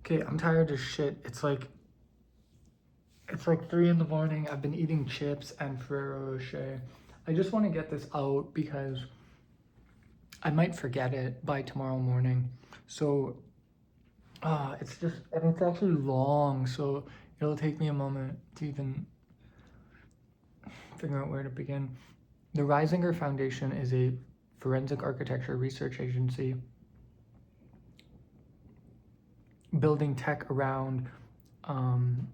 Okay, I'm tired as shit. It's like 3 in the morning. I've been eating chips and Ferrero Rocher. I just want to get this out because I might forget it by tomorrow morning. So, it's just, and it's actually long, so it'll take me a moment to even figure out where to begin. The Risinger Foundation is a forensic architecture research agency building tech around um,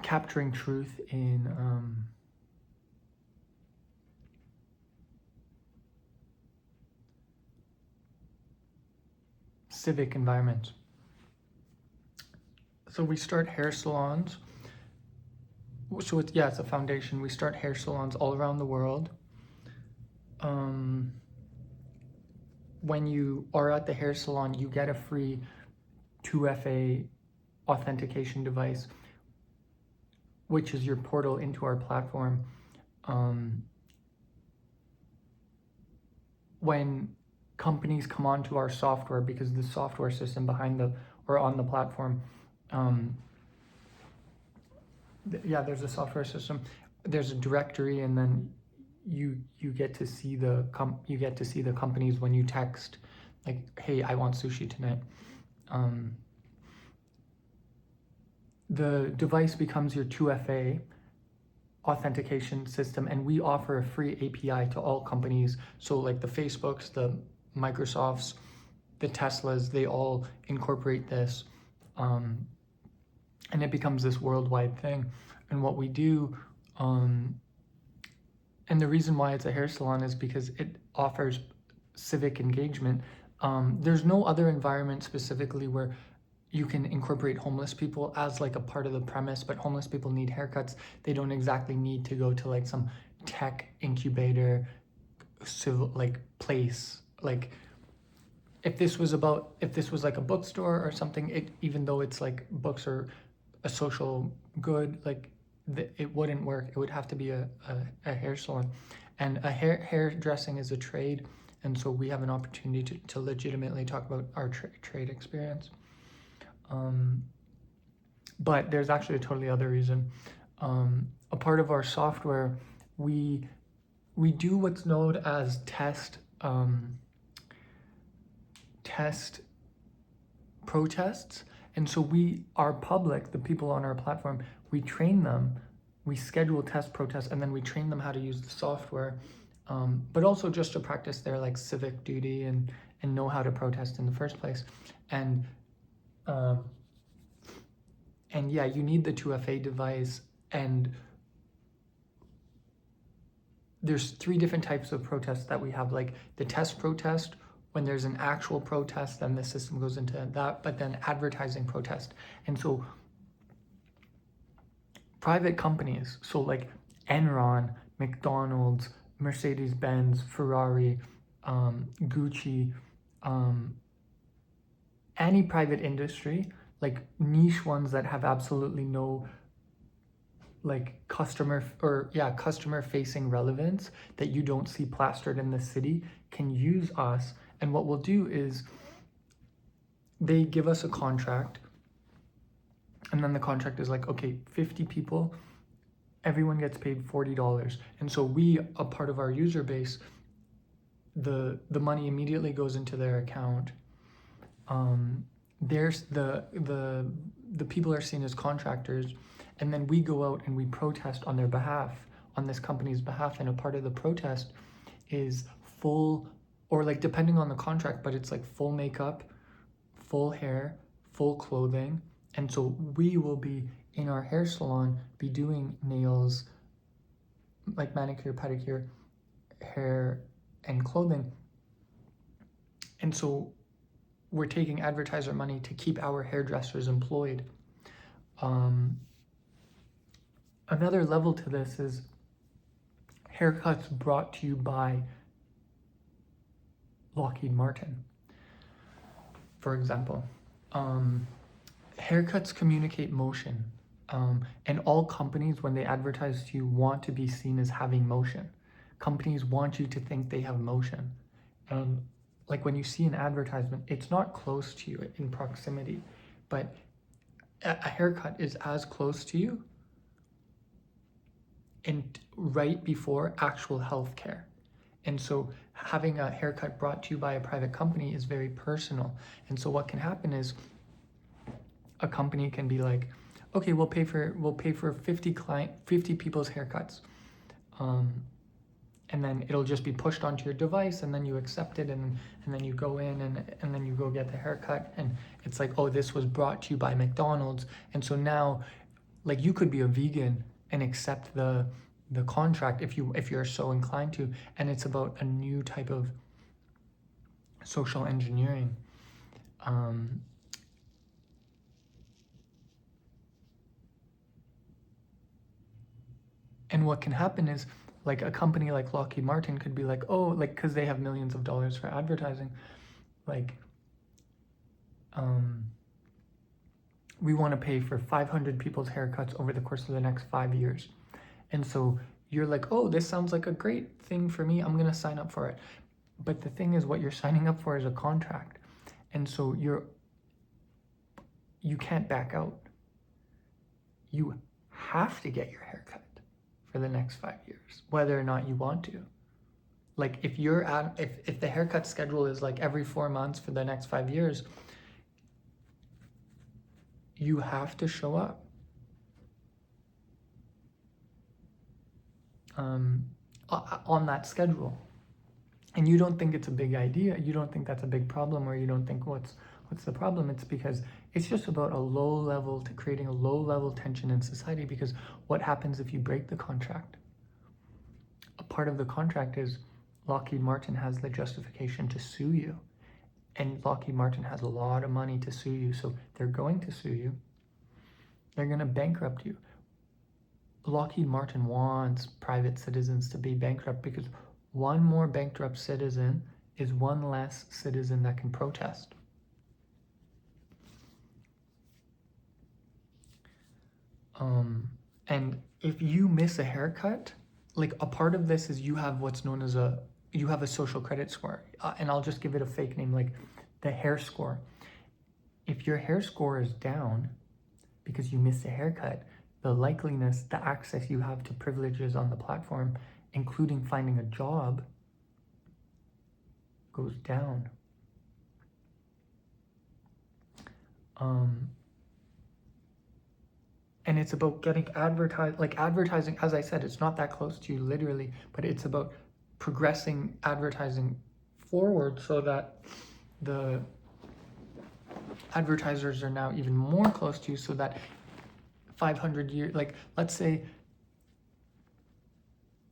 capturing truth in civic environments. So we start hair salons. So it's a foundation. We start hair salons all around the world. When you are at the hair salon, you get a free 2FA authentication device, which is your portal into our platform. When companies come onto our software, because the software system behind or on the platform, there's a software system. There's a directory, and then you get to see the companies when you text, like, hey, I want sushi tonight. The device becomes your 2FA authentication system, and we offer a free API to all companies. So like the Facebooks, the Microsofts, the Teslas, they all incorporate this, and it becomes this worldwide thing. And what we do, and the reason why it's a hair salon is because it offers civic engagement. There's no other environment specifically where you can incorporate homeless people as like a part of the premise, but homeless people need haircuts. They don't exactly need to go to like some tech incubator civil like place. Like if this was like a bookstore or something, even though it's like books are a social good, like it wouldn't work. It would have to be a hair salon, and hairdressing is a trade, and so we have an opportunity to legitimately talk about our trade experience. But there's actually a totally other reason. A part of our software, we do what's known as test protests. And so we, our public, the people on our platform, we train them, we schedule test protests, and then we train them how to use the software, but also just to practice their like civic duty and know how to protest in the first place. And yeah, you need the 2FA device, and there's 3 different types of protests that we have, like the test protest. When there's an actual protest, then the system goes into that, but then advertising protest. And so private companies, so like Enron, McDonald's, Mercedes-Benz, Ferrari, Gucci, any private industry, like niche ones that have absolutely no like customer facing relevance that you don't see plastered in the city, can use us. And what we'll do is they give us a contract, and then the contract is like, okay, 50 people, everyone gets paid $40. And so we, a part of our user base, the money immediately goes into their account. There's the people are seen as contractors, and then we go out and we protest on their behalf, on this company's behalf. And a part of the protest is full, or like depending on the contract, but it's like full makeup, full hair, full clothing. And so we will be in our hair salon, be doing nails, like manicure, pedicure, hair, and clothing. And so we're taking advertiser money to keep our hairdressers employed. Another level to this is haircuts brought to you by Lockheed Martin, for example. Haircuts communicate motion, and all companies, when they advertise to you, want to be seen as having motion, companies want you to think they have motion. And like when you see an advertisement, it's not close to you in proximity, but a haircut is as close to you and right before actual healthcare. And so having a haircut brought to you by a private company is very personal. And so what can happen is a company can be like, okay, we'll pay for 50 people's haircuts. And then it'll just be pushed onto your device, and then you accept it, and then you go in and then you go get the haircut, and it's like, oh, this was brought to you by McDonald's. And so now, like, you could be a vegan and accept the contract if you're so inclined to, and it's about a new type of social engineering. And what can happen is, like, a company like Lockheed Martin could be like, oh, like, because they have millions of dollars for advertising, like, we want to pay for 500 people's haircuts over the course of the next 5 years. And so you're like, oh, this sounds like a great thing for me. I'm going to sign up for it. But the thing is, what you're signing up for is a contract. And so you can't back out. You have to get your haircut for the next 5 years, whether or not you want to. Like, if the haircut schedule is like every 4 months for the next 5 years, you have to show up. On that schedule. And you don't think it's a big idea, you don't think that's a big problem, or you don't think what's the problem. It's because it's just about creating a low level tension in society. Because what happens if you break the contract? A part of the contract is Lockheed Martin has the justification to sue you, and Lockheed Martin has a lot of money to sue you, so they're going to sue you. They're going to bankrupt you. Lockheed Martin wants private citizens to be bankrupt, because one more bankrupt citizen is one less citizen that can protest. And if you miss a haircut, like, a part of this is you have what's known as a social credit score. And I'll just give it a fake name, like the hair score. If your hair score is down because you missed a haircut, the access you have to privileges on the platform, including finding a job, goes down. And it's about getting advertising, as I said, it's not that close to you literally, but it's about progressing advertising forward so that the advertisers are now even more close to you, so that 500 years, like, let's say,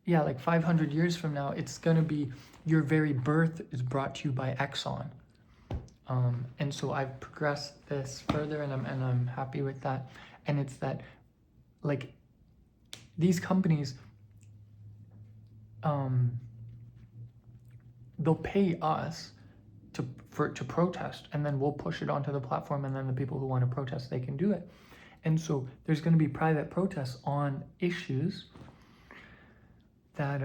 500 years from now, it's gonna be your very birth is brought to you by Exxon. And so I've progressed this further, and I'm happy with that. And it's that, like, these companies, they'll pay us to protest, and then we'll push it onto the platform, and then the people who want to protest, they can do it. And so there's going to be private protests on issues that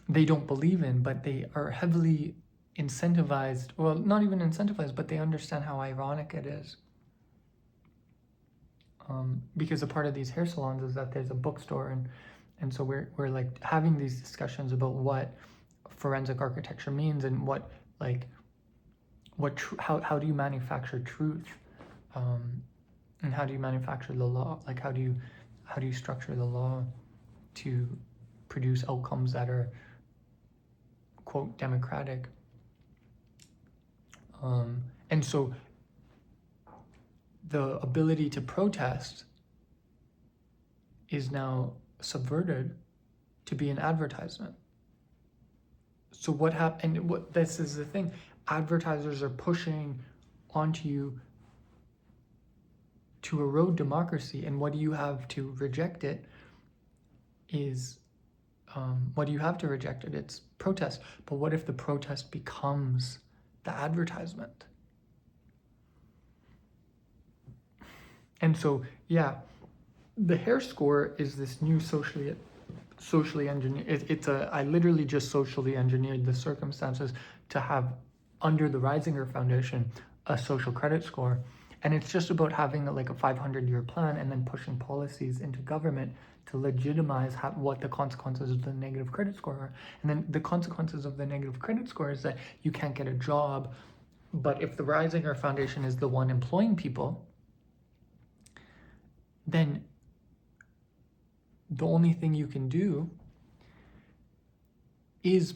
they don't believe in, but they are heavily incentivized. Well, not even incentivized, but they understand how ironic it is. Because a part of these hair salons is that there's a bookstore, and so we're like having these discussions about what forensic architecture means, and how do you manufacture truth, and how do you manufacture the law? Like, how do you structure the law to produce outcomes that are, quote, democratic? And so the ability to protest is now subverted to be an advertisement. So what happened? This is the thing: advertisers are pushing onto you to erode democracy, and what do you have to reject it? It's protest. But what if the protest becomes the advertisement? And so, the hair score is this new socially socially engineered. I literally just socially engineered the circumstances to have, under the Risinger Foundation, a social credit score. And it's just about having like a 500-year plan and then pushing policies into government to legitimize what the consequences of the negative credit score are. And then the consequences of the negative credit score is that you can't get a job. But if the Risinger Foundation is the one employing people, then the only thing you can do is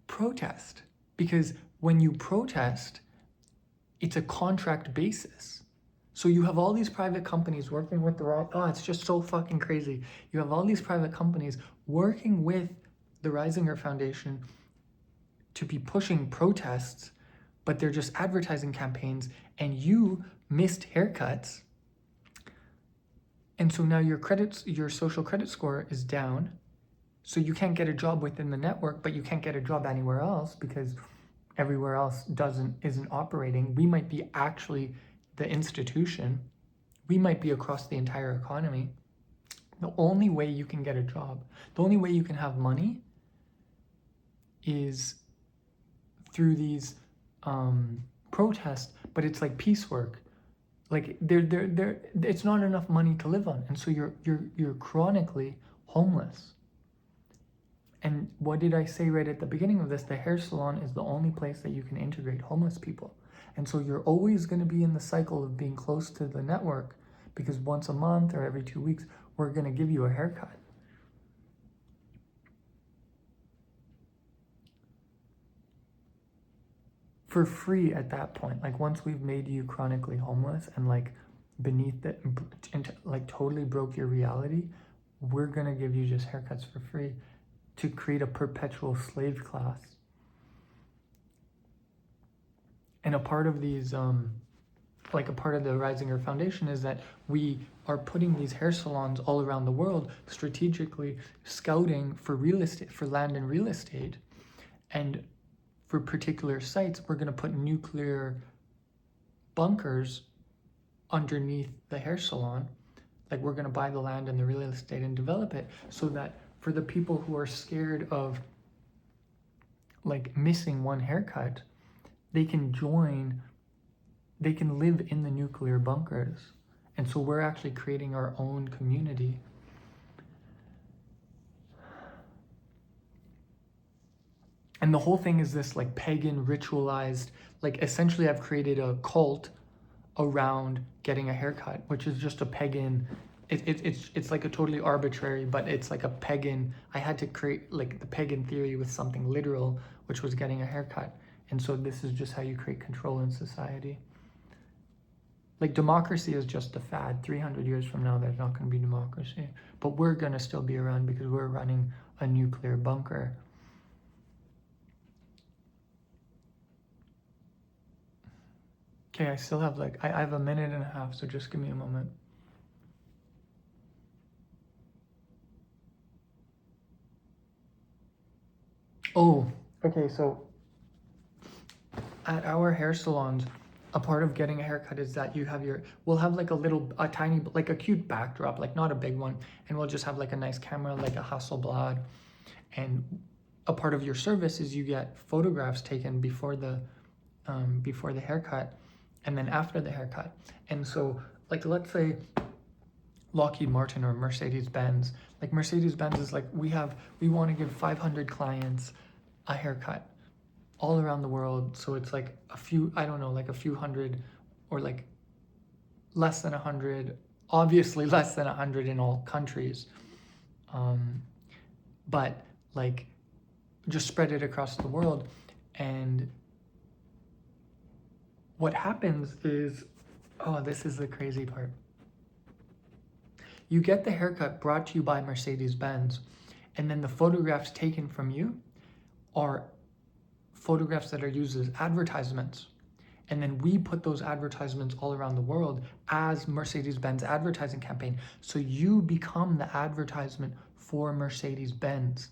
protest. Because when you protest, it's a contract basis. So you have all these private companies working with it's just so fucking crazy. You have all these private companies working with the Risinger Foundation to be pushing protests, but they're just advertising campaigns, and you missed haircuts. And so now your social credit score is down. So you can't get a job within the network, but you can't get a job anywhere else because everywhere else isn't operating. We might be actually the institution. We might be across the entire economy. The only way you can get a job, the only way you can have money is through these protests, but it's like piecework. Like it's not enough money to live on, and so you're chronically homeless. And what did I say right at the beginning of this? The hair salon is the only place that you can integrate homeless people. And so you're always going to be in the cycle of being close to the network, because once a month or every 2 weeks, we're going to give you a haircut. For free at that point. Like once we've made you chronically homeless and like beneath it, and like totally broke your reality, we're going to give you just haircuts for free to create a perpetual slave class. And a part of these, like a part of the Risinger Foundation is that we are putting these hair salons all around the world, strategically scouting for real estate, for land and real estate. And for particular sites, we're going to put nuclear bunkers underneath the hair salon. Like we're going to buy the land and the real estate and develop it so that for the people who are scared of like missing one haircut, they can live in the nuclear bunkers. And so we're actually creating our own community. And the whole thing is this like pagan ritualized, like essentially I've created a cult around getting a haircut, which is just a pagan, it's like a totally arbitrary, but it's like a pagan, I had to create like the pagan theory with something literal, which was getting a haircut. And so this is just how you create control in society. Like democracy is just a fad. 300 years from now, there's not going to be democracy. But we're going to still be around because we're running a nuclear bunker. Okay, I still have I have a minute and a half, so just give me a moment. Oh, okay, so at our hair salons, a part of getting a haircut is that we'll have like a tiny, like a cute backdrop, like not a big one, and we'll just have like a nice camera, like a Hasselblad. And a part of your service is you get photographs taken before the haircut and then after the haircut. And so like, let's say Lockheed Martin or Mercedes-Benz, like Mercedes-Benz is like, we want to give 500 clients a haircut all around the world. So it's like a few hundred, or like less than 100, obviously less than 100 in all countries. But like just spread it across the world. And what happens is, this is the crazy part. You get the haircut brought to you by Mercedes-Benz, and then the photographs taken from you are photographs that are used as advertisements. And then we put those advertisements all around the world as Mercedes-Benz advertising campaign. So you become the advertisement for Mercedes-Benz.